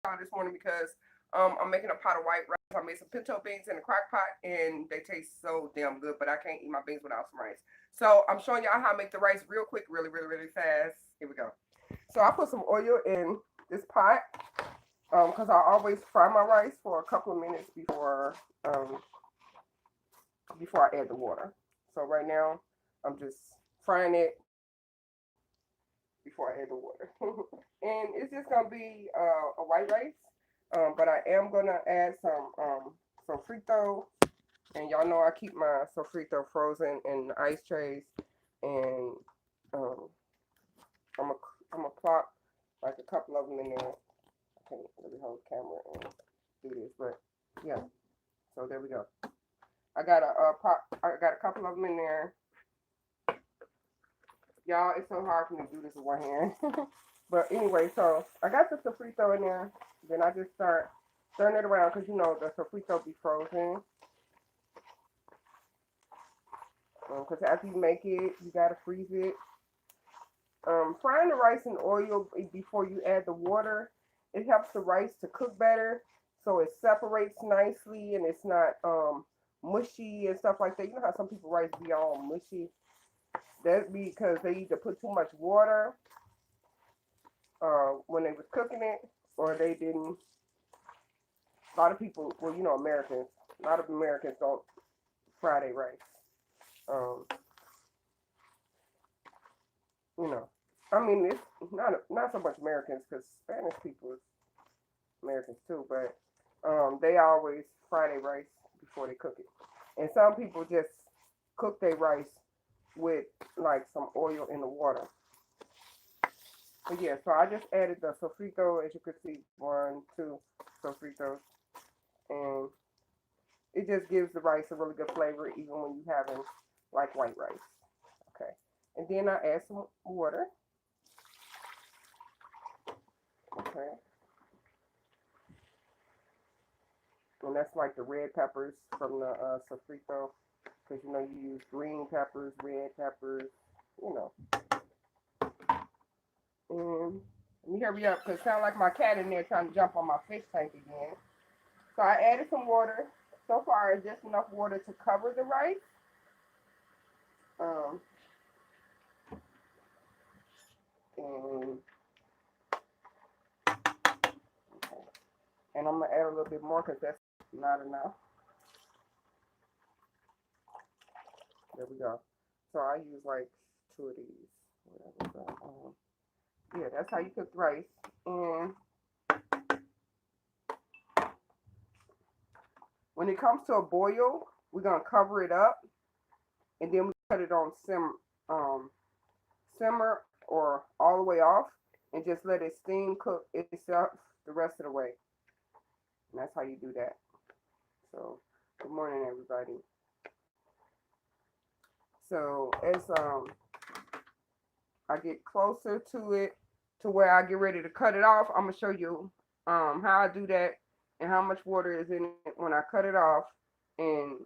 this morning because I'm making a pot of white rice. I made some pinto beans in a crock pot and they taste so damn good, but I can't eat my beans without some rice. So I'm showing y'all how to make the rice real quick, really, really, really fast. Here we go. So I put some oil in this pot because I always fry my rice for a couple of minutes um, before I add the water. So right now I'm just frying it before I add the water. And it's just gonna be a white rice. But I am gonna add some frito, and y'all know I keep my sofrito frozen in the ice trays, and um, I'm gonna I'm gonna plop like a couple of them in there. I can't really hold the camera and do this, but yeah. So there we go. I got a pop. I got a couple of them in there. Y'all, it's so hard for me to do this with one hand. But anyway, so I got the sofrito in there. Then I just start stirring it around because you know the sofrito be frozen. Because after you make it, you gotta freeze it. Frying the rice in oil before you add the water, it helps the rice to cook better, so it separates nicely and it's not mushy and stuff like that. You know how some people rice be all mushy? That's because they either put too much water when they was cooking it, or they didn't. A lot of people, well, you know, Americans. A lot of Americans don't fry their rice. Um, you know, I mean, it's not so much Americans because Spanish people is Americans too, but they always fry their rice before they cook it. And some people just cook their rice with like some oil in the water. But yeah, so I just added the sofrito, as you can see, one, two sofritos, and it just gives the rice a really good flavor, even when you having like white rice. Okay, and then I add some water. Okay, and that's like the red peppers from the sofrito, because you know you use green peppers, red peppers, you know. And let me hurry up because it sounds like my cat in there trying to jump on my fish tank again. So I added some water. So far, it's just enough water to cover the rice. Um, and, okay. And I'm gonna add a little bit more because that's not enough. There we go. So I use like two of these. Whatever. Yeah, that's how you cook rice. And when it comes to a boil, we're gonna cover it up, and then we cut it on simmer or all the way off, and just let it steam cook itself the rest of the way. And that's how you do that. So, good morning, everybody. So, as I get closer to it, to where I get ready to cut it off, I'm gonna show you how I do that and how much water is in it when I cut it off, and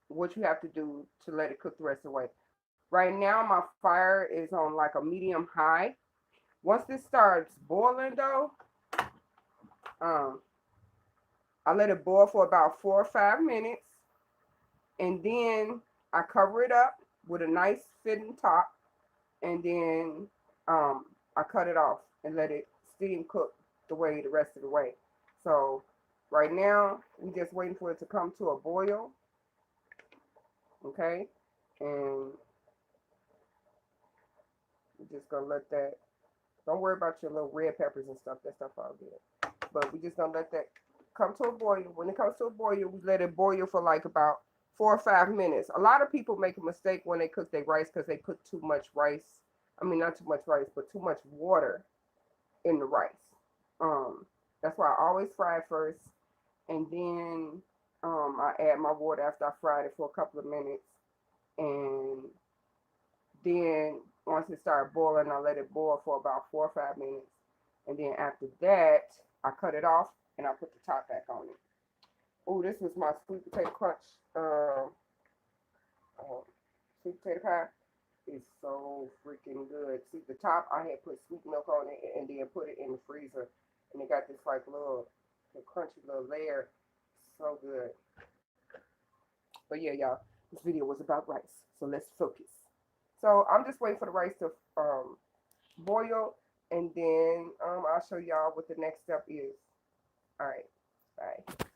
what you have to do to let it cook the rest of the way. Right now, my fire is on like a medium high. Once this starts boiling, though, um, I let it boil for about 4 or 5 minutes, and then I cover it up with a nice fitting top, and then I cut it off and let it steam cook the rest of the way. So right now we just waiting for it to come to a boil, okay? And we're just gonna let that. Don't worry about your little red peppers and stuff. That stuff all good. But we just gonna let that come to a boil. When it comes to a boil, we let it boil for like about 4 or 5 minutes. A lot of people make a mistake when they cook their rice because they put too much rice. I mean, not too much rice, but too much water in the rice. Um, that's why I always fry it first, and then I add my water after I fried it for a couple of minutes, and then once it started boiling, I let it boil for about 4 or 5 minutes, and then after that, I cut it off and I put the top back on it. Oh, this was my sweet potato crunch. Uh, Sweet potato pie is so freaking good. See, the top I had put sweet milk on it and then put it in the freezer. And it got this like little the crunchy little layer. So good. But yeah, y'all, this video was about rice. So let's focus. So I'm just waiting for the rice to boil, and then I'll show y'all what the next step is. All right, bye.